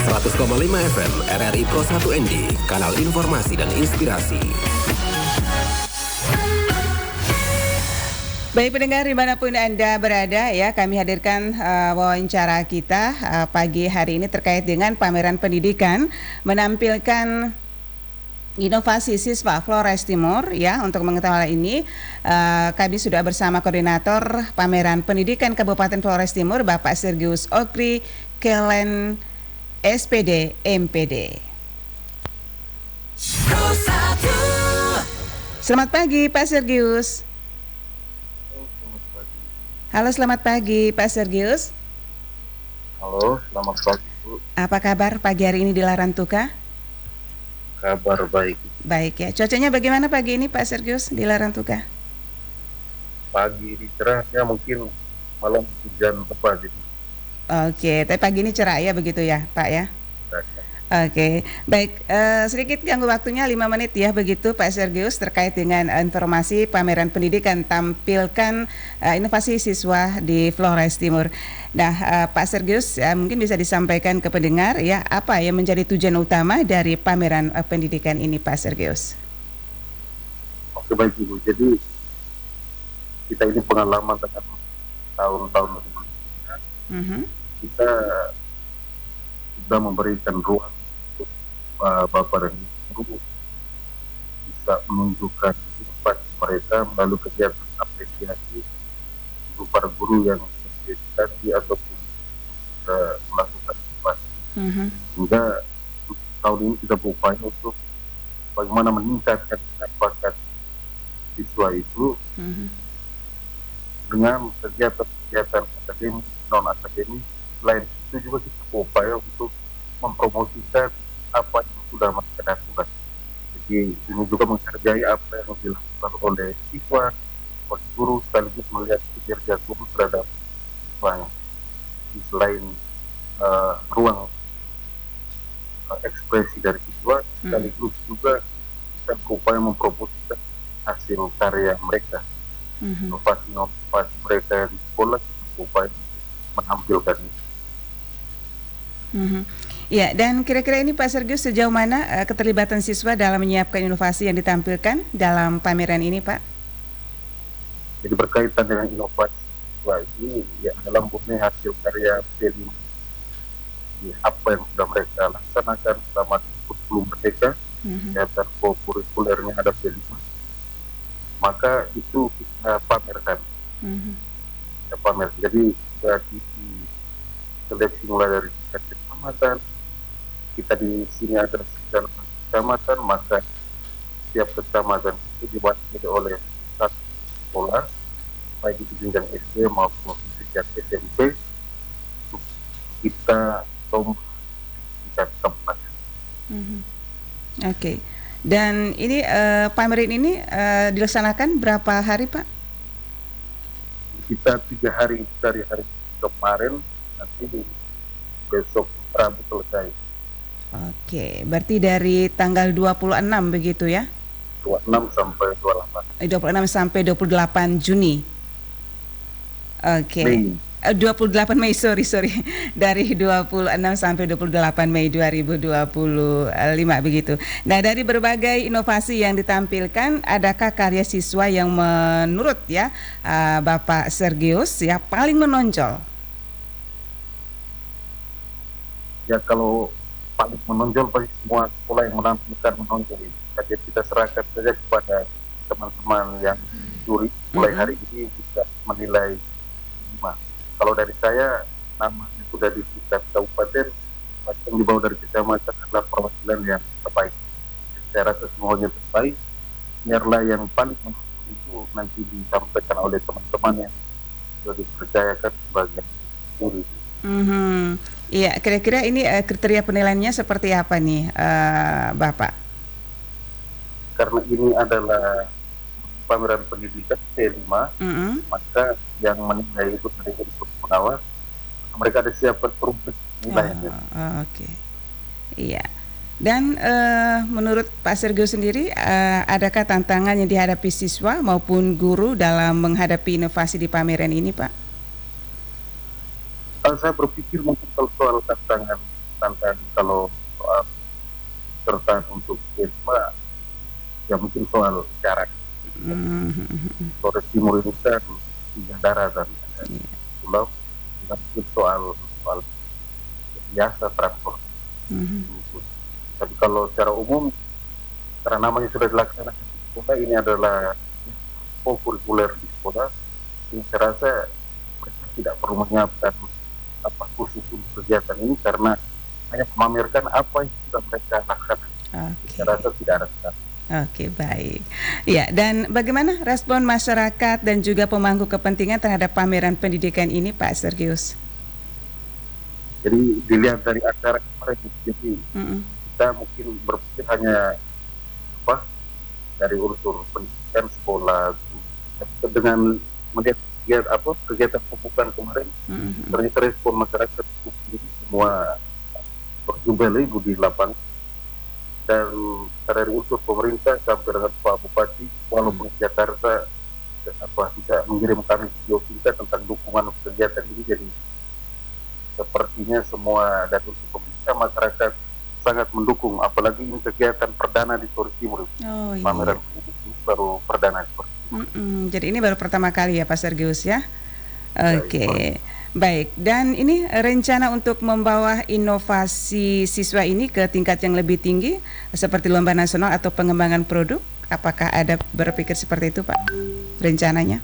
100,5 FM RRI Pro 1 ND, kanal informasi dan inspirasi. Baik pendengar dimanapun Anda berada ya, kami hadirkan wawancara kita pagi hari ini terkait dengan pameran pendidikan menampilkan inovasi siswa Flores Timur ya. Untuk mengetahui hal ini kami sudah bersama koordinator pameran pendidikan Kabupaten Flores Timur Bapak Sergius Okri Kelen SPD MPD. Selamat pagi Pak Sergius. Halo, selamat pagi Pak Sergius. Halo, selamat pagi Bu. Apa kabar pagi hari ini di Larantuka? Kabar baik. Baik ya. Cuacanya bagaimana pagi ini Pak Sergius di Larantuka? Pagi ini cerah, ya mungkin malam hujan lebat gitu. Oke, tapi pagi ini cerah ya begitu ya Pak ya? Oke, baik, sedikit ganggu waktunya 5 menit ya begitu Pak Sergius terkait dengan informasi pameran pendidikan tampilkan inovasi siswa di Flores Timur. Nah Pak Sergius mungkin bisa disampaikan ke pendengar ya apa yang menjadi tujuan utama dari pameran pendidikan ini Pak Sergius? Oke baik Ibu, jadi kita ini pengalaman dengan tahun-tahun sebelumnya, kita sudah memberikan ruang untuk Bapak dan Ibu bisa menunjukkan inovasi mereka melalui kegiatan apresiasi untuk para guru yang mendedikasi ataupun melakukan inovasi. Sehingga tahun ini kita berupaya untuk bagaimana meningkatkan bakat siswa itu dengan kegiatan-kegiatan akademik, non-akademik. Selain itu juga kita berupaya untuk mempromosikan apa yang sudah mereka lakukan. Jadi ini juga menghargai apa yang dilakukan oleh siswa, oleh guru, sekaligus melihat kinerja guru terhadap siswanya. Selain ruang ekspresi dari siswa, sekaligus juga kita berupaya mempromosikan hasil karya mereka. Inovasi mereka di sekolah, kita berupaya menampilkan itu. Ya, dan kira-kira ini Pak Sergius sejauh mana keterlibatan siswa dalam menyiapkan inovasi yang ditampilkan dalam pameran ini Pak? Jadi berkaitan dengan inovasi siswa ini ya dalam murni hasil karya P5. Apa yang sudah mereka laksanakan selama sebelum merdeka, kegiatan kurikulernya ada P5, maka itu kita pamerkan. Kita pamerkan. Jadi di seleksi mulai dari tingkat kecamatan, kita di sini ada 9 kecamatan, maka setiap kecamatan itu diwakili oleh satu sekolah, baik itu jenjang SD maupun sejak SMP, untuk kita tingkat kabupaten. Oke. Dan ini pameran ini dilaksanakan berapa hari Pak? Kita 3 hari dari hari kemarin, nanti besok Rabu selesai. Oke, berarti dari tanggal 26 begitu ya? 26 sampai 28. 26 sampai 28 Juni. Oke. Mei. 28 Mei, sorry. Dari 26 sampai 28 Mei 2025 begitu. Nah, dari berbagai inovasi yang ditampilkan, adakah karya siswa yang menurut ya Bapak Sergius ya paling menonjol? Ya kalau paling menonjol pasti semua sekolah yang menampilkan menonjol ini. Jadi kita serahkan saja kepada teman-teman yang juri mulai hari ini bisa menilai 5. Kalau dari saya namanya sudah di tingkat kabupaten, yang dibawa dari kecamatan adalah perwakilan yang terbaik. Saya rasa semuanya terbaik. Biarlah yang paling menonjol itu nanti disampaikan oleh teman-teman yang sudah dipercayakan sebagai juri. Iya, kira-kira ini kriteria penilaiannya seperti apa nih, Bapak? Karena ini adalah pameran pendidikan P5, maka yang menilai itu dari unsur pengawas, mereka ada siapkan perubahan nilainya. Oke. Iya. Dan menurut Pak Sergius sendiri, adakah tantangan yang dihadapi siswa maupun guru dalam menghadapi inovasi di pameran ini, Pak? Saya berpikir mungkin kalau soal tantangan soal jarak. Flores Timur ini kan tiga daratan dan pulau, dengan soal biasa transport. Tapi kalau secara umum, karena namanya sudah dilaksanakan di sekolah, ini adalah kurikuler di sekolah, ini saya rasa mereka tidak perlu menyiapkan apa khusus untuk kegiatan ini karena hanya memamerkan apa yang sudah mereka laksanakan. Saya rasa tidak ada kesalahan. Oke, baik. Ya, dan bagaimana respon masyarakat dan juga pemangku kepentingan terhadap pameran pendidikan ini, Pak Sergius? Jadi dilihat dari acara kemarin, jadi kita mungkin berpikir hanya apa dari unsur pendidikan sekolah, dengan melihat kegiatan pembukaan kemarin, ternyata respon masyarakat semua berjubel ibu di lapangan. Dan dari unsur pemerintah sampai dengan Pak Bupati, walaupun Jakarta bisa mengirimkan video singkat tentang dukungan kegiatan ini, jadi sepertinya semua dari unsur pemerintah, masyarakat sangat mendukung, apalagi ini kegiatan perdana di Flores Timur. Pameran ini baru perdana seperti jadi ini baru pertama kali ya Pak Sergius ya. Oke. Baik, dan ini rencana untuk membawa inovasi siswa ini ke tingkat yang lebih tinggi seperti lomba nasional atau pengembangan produk, apakah ada berpikir seperti itu Pak rencananya?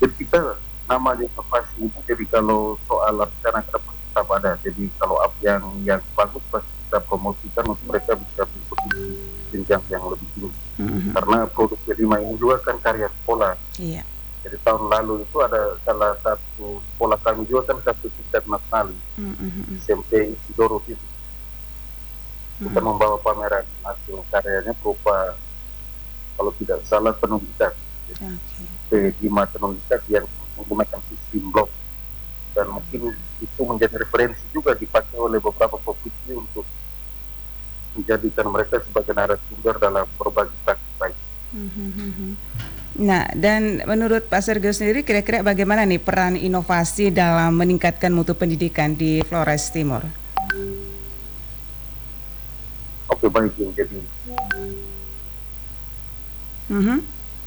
Jadi kita namanya inovasi itu, jadi kalau soal rencana ke depan tetap ada, jadi kalau yang bagus pasti kita promosikan untuk mereka bisa mengikuti jenjang yang lebih tinggi. Karena produk kelima ini juga kan karya sekolah. Iya. Jadi tahun lalu itu ada salah satu sekolah kami juga kan satu tingkat nasional, SMP Isidoro itu. Kita membawa pameran hasil karyanya berupa, kalau tidak salah, tenun ikat. P5 tenun ikat yang menggunakan sistem blok. Dan mungkin itu menjadi referensi juga dipakai oleh beberapa provinsi untuk menjadikan mereka sebagai narasumber dalam berbagi praktik baik. Nah, dan menurut Pak Sergius sendiri, kira-kira bagaimana nih peran inovasi dalam meningkatkan mutu pendidikan di Flores Timur? Oke, baik. Jadi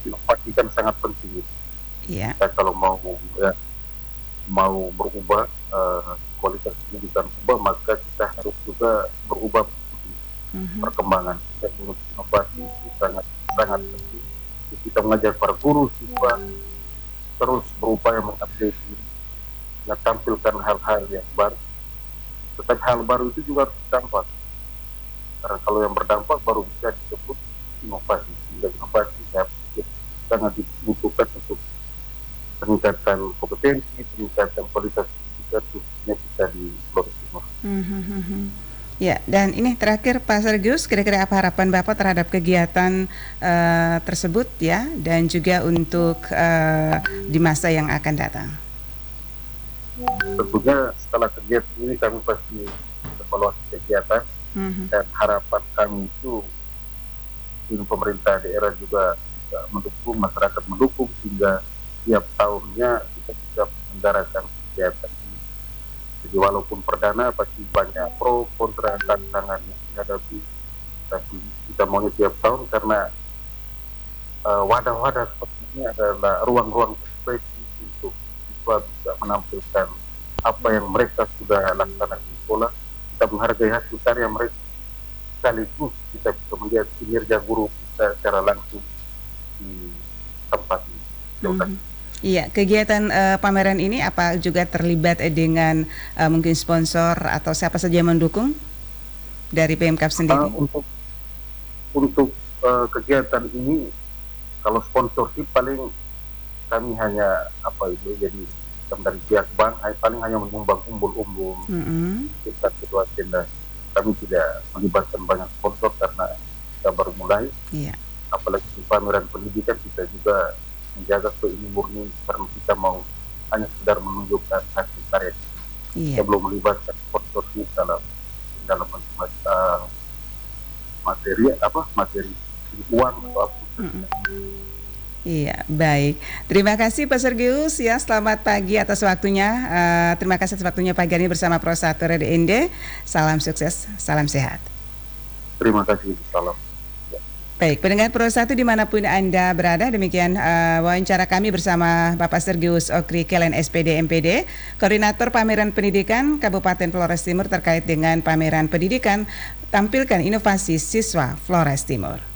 inovasi kan sangat penting. Iya. Kita kalau mau berubah, kualitas pendidikan berubah, maka kita harus juga berubah perkembangan. Dan inovasi itu sangat penting. Kita mengajar para guru, siswa terus berupaya mengupdate diri, tampilkan hal-hal yang baru. Tetapi hal baru itu juga harus berdampak. Karena kalau yang berdampak baru bisa disebut inovasi. Sehingga inovasi sangat dibutuhkan untuk peningkatan kompetensi, peningkatan kualitas pendidikan khususnya kita di Flores Timur. Ya, dan ini terakhir Pak Sergius, kira-kira apa harapan Bapak terhadap kegiatan tersebut ya, dan juga untuk di masa yang akan datang? Tentunya setelah kegiatan ini kami pasti evaluasi kegiatan, dan harapan kami itu pemerintah daerah juga mendukung, masyarakat mendukung, sehingga tiap tahunnya kita bisa menyelenggarakan kegiatan ini. Jadi walaupun perdana pasti banyak pro kontra tantangan yang dihadapi, tapi kita maunya tiap tahun karena wadah-wadah seperti ini adalah ruang-ruang ekspresi untuk siswa bisa menampilkan apa yang mereka sudah laksanakan di sekolah. Kita menghargai hasil karya mereka, sekaligus kita bisa melihat kinerja guru kita secara langsung di tempat ini. Iya, kegiatan pameran ini apa juga terlibat dengan mungkin sponsor atau siapa saja yang mendukung dari Pemkab sendiri? Untuk kegiatan ini, kalau sponsorship paling kami hanya jadi dari pihak bank paling hanya menyumbang umbul-umbul kita kedua tenda. Kami tidak melibatkan banyak sponsor karena kita baru mulai. Iya. Apalagi di pameran pendidikan kita juga menjaga ini murni karena kita mau hanya sekedar menunjukkan hasil karya. Kita belum melibatkan sponsorship dalam materi uang atau apa. Iya, baik. Terima kasih Pak Sergius ya, selamat pagi atas waktunya. Terima kasih atas waktunya pagi ini bersama Pro 1 Radio ND. Salam sukses, salam sehat. Terima kasih, salam. Baik, pendengar Pro 1 dimanapun Anda berada, demikian wawancara kami bersama Bapak Sergius Okri Kelen SPD MPD, Koordinator Pameran Pendidikan Kabupaten Flores Timur terkait dengan pameran pendidikan tampilkan inovasi siswa Flores Timur.